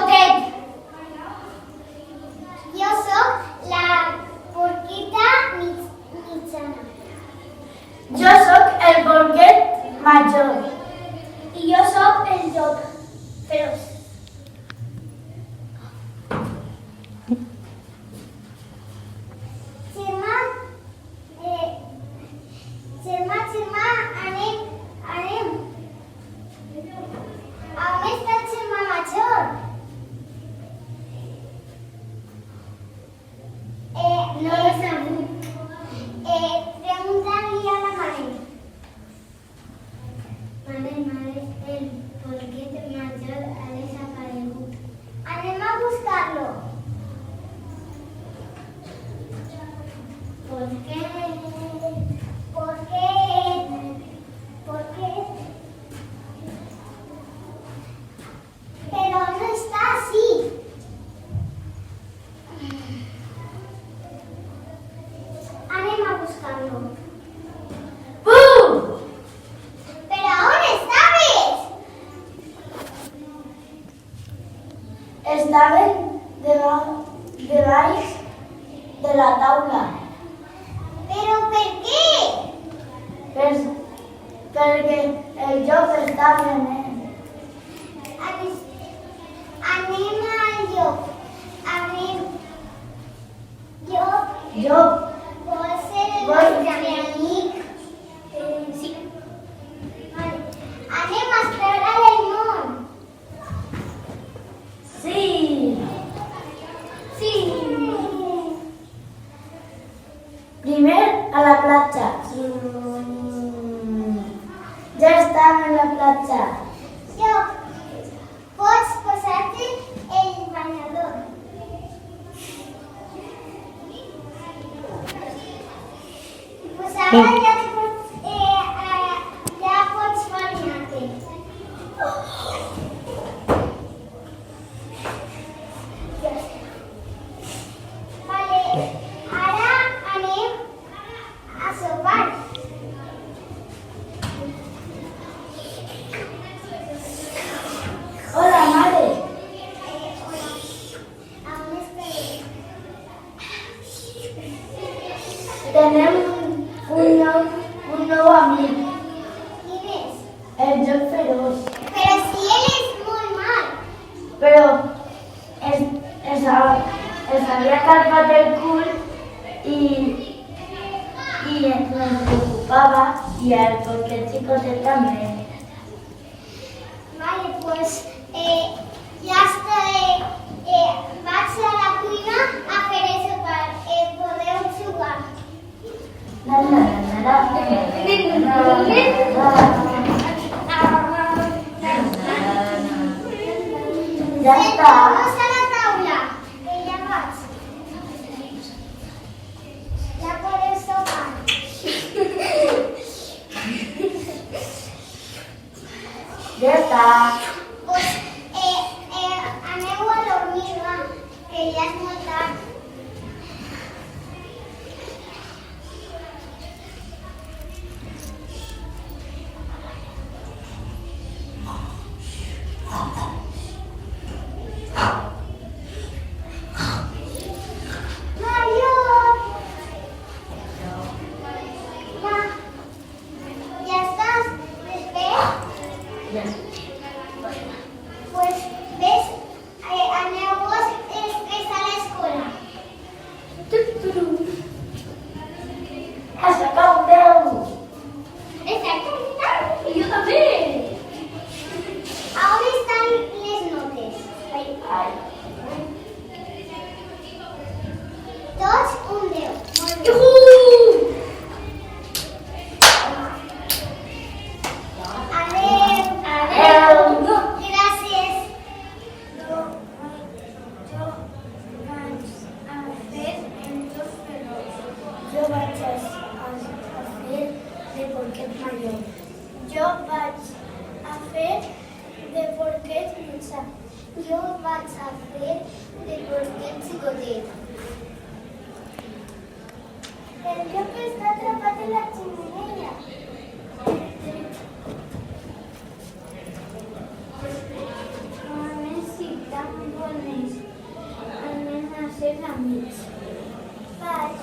xicotet. Jo sóc la porqueta mitjana. Jo sóc el porquet major. I jo sóc el llop feroç. Germà, anem. On està el germà major? No lo sabut. Pregunta-li a la mare. Mare, el porquet major ha desaparegut. Anem a buscar-lo. ¿Por qué? ¿Por qué? Pero no está así. Anem a buscar-lo. ¡Bum! ¿Pero on estaves? Estaven debaix de la taula. ¿Pero per què? Perquè el joc està venent. Anem al llop. Joc, Vol ser el Vol. nostre amic? Sí. Vale. Anem a explorar el món. sí. Sí. Primer a la platja. Ja estem en la platja. Llop, pots posar-te el banyador. Pues ara ja pots banyar-te. Vale, ara anem a sopar. Hola, mare. On estem? Tenem un nou amic, Quin és? el joc feroç. Però si ell és molt mal. Però es havia calpat el cul i ens preocupava i el porquet xicotet també. Vale, pues ja està. Vaig a la cuina a fer el sopar. Podeu jugar. La, la, la, la, ja està. Senteu-vos a la taula, que ja vaig. Ja podeu sopar. Ja està. Pues aneu a dormir, va, que ja és molt tard. Mario! Ja estàs despert? Ja. Pues ves, aneu-vos després a l'escola. Has sacat un 10. Està comptant? I jo també. On estan les notes? Ai. Tots un 10. Molt bé. Adéu. Adéu. Gràcies. Jo vaig a fer de porquet major. Jo vaig a fer de porquet mitjà. Jo vaig a fer de porquet xicotet. El llop està atrapat en la xemeneia. Necessitamos amics. Vaig.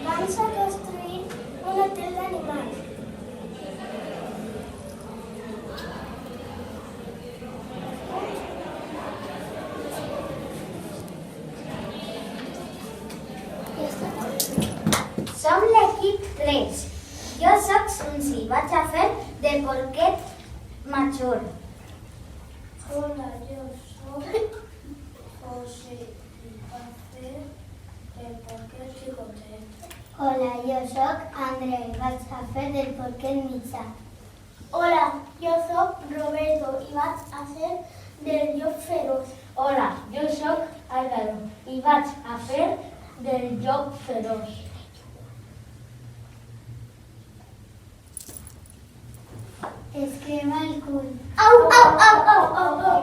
Vamos a construir un hotel d'animals. Som l'equip 3. Jo sóc Sunsi, vaig a fer de porquet major. Hola, yo soy José y va a hacer el porquet chicotet. Hola, jo sóc André, vaig a fer del porquet mitjà. Hola, yo soy Roberto y vas a hacer del llop feroz. Hola, jo sóc Álvaro i vaig a fer del llop feroç. Es crema el cul. Au, au, au, au, au, au.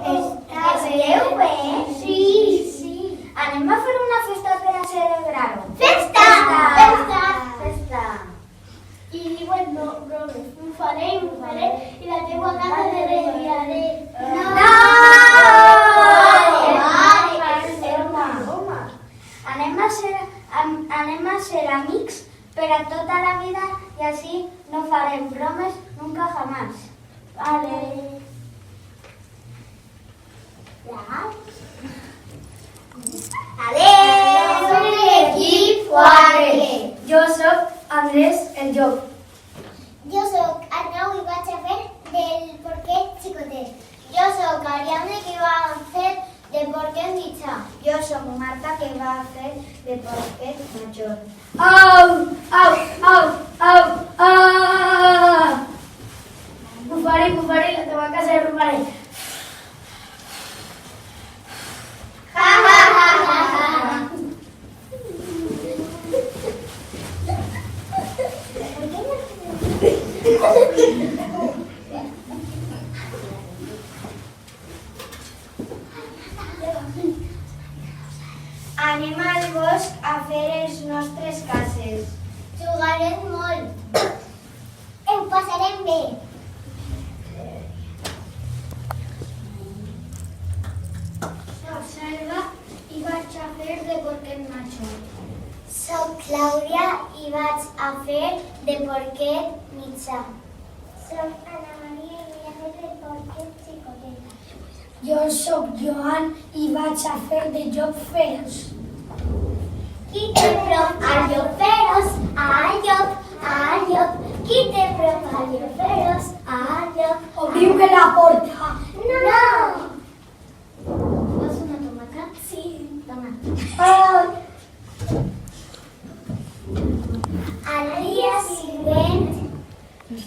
Esteu bé? Sí. Anem a fer una festa per a celebrar-ho. Festa! Festa! Festa! Y diuen, no, Robert, ho faré i la teua casa de reviaré. No! Home. Anem a ser amics per a tota la vida i així no farem bromes nunca jamás. Vale. Adéu, l'equip 4. Jo sóc Andrés el llop. Jo sóc Arnau i vaig a fer del porquet xicotet. Jo sóc Ariadna que va fer de porquet mitjà. Jo som Marta que va fer de porquet major. Au, au, au, au, au! Bufaré, la teva casa de bufaré. Ha, ha, ha, ha, ha. Anem al bosc a fer els nostres cases. Jugarem molt. Ho passarem bé. Soc Salva i vaig a fer de porquet major. Soc Clàudia i vaig a fer de porquet mitjà. Soc Ana Maria i vull a fer de porquet xicotet. Jo sóc Joan i vaig a fer de llop feroç. Qui té prop al llop feroç, al llop, al llop. Qui té prop al llop feroç, al llop. Obriu la porta. No! Vols una tomaca? Sí. Toma. Al dia següent és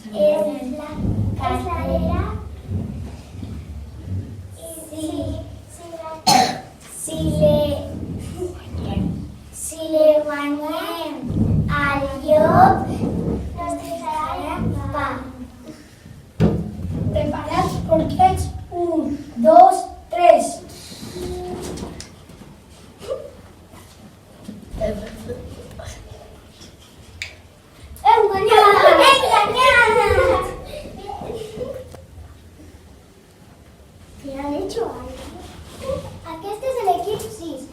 la carrera. Si le guanyem al llop, nos deixarà pa. Preparats, porquets? 1, 2, 3. Hem guanyat! Hem guanyat! ¿Qué han hecho algo? Aquest és l'equip 6.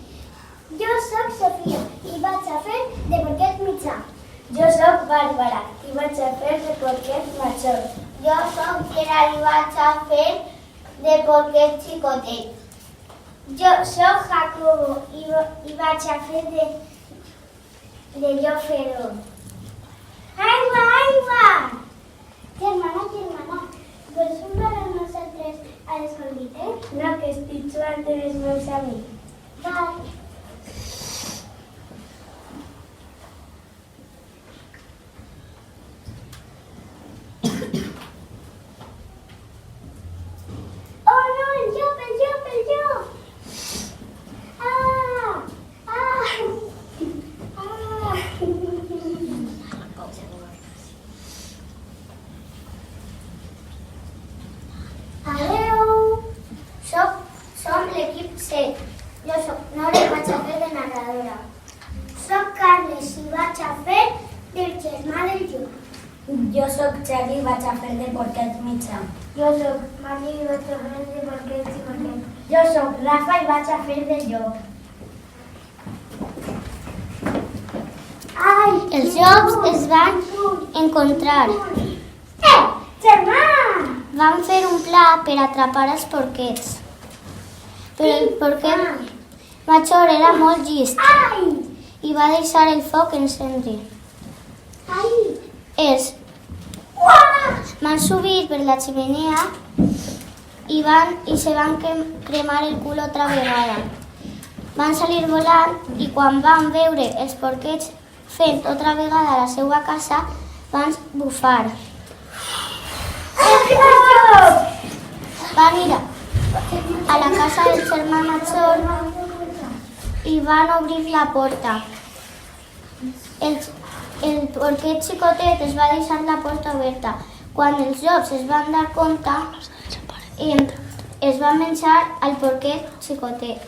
Jo sóc Sofia i vaig a fer de porquet mitjà. Jo sóc Bàrbara i vaig a fer de porquet major. Jo sóc Gerard i vaig a fer de porquet xicotet. Jo sóc Jacobo i vaig a fer de llop feroç. Aigua, aigua! Germana, vols jugar amb nosaltres a l'escondite? No, que estic jugant amb els meus amics. Val. Oh no, el llop! Ah! Adeu! Som l'equip 7. Jo soc Nora i vaig a fer de narradora. Soc Carles i vaig a fer del germà del llop. Jo sóc Xavi i vaig a fer de porquet mitjà. Jo soc Maria i vaig a fer de porquet xicotet. Jo sóc Rafa i vaig a fer de llop. Els llops es van encontrar. Germà! Van fer un pla per atrapar els porquets. Però el porquet major era molt llest i va deixar el foc encendre. Ells van subir per la xemeneia i se van cremar el cul otra vegada. Van salir volant i quan van veure els porquets fent otra vegada la seva casa, van bufar. Van ir a la casa del germà major i van obrir la porta. El porquet xicotet es va deixar la porta oberta. Quan els llops es van dar compte, es van menjar al porquet xicotet.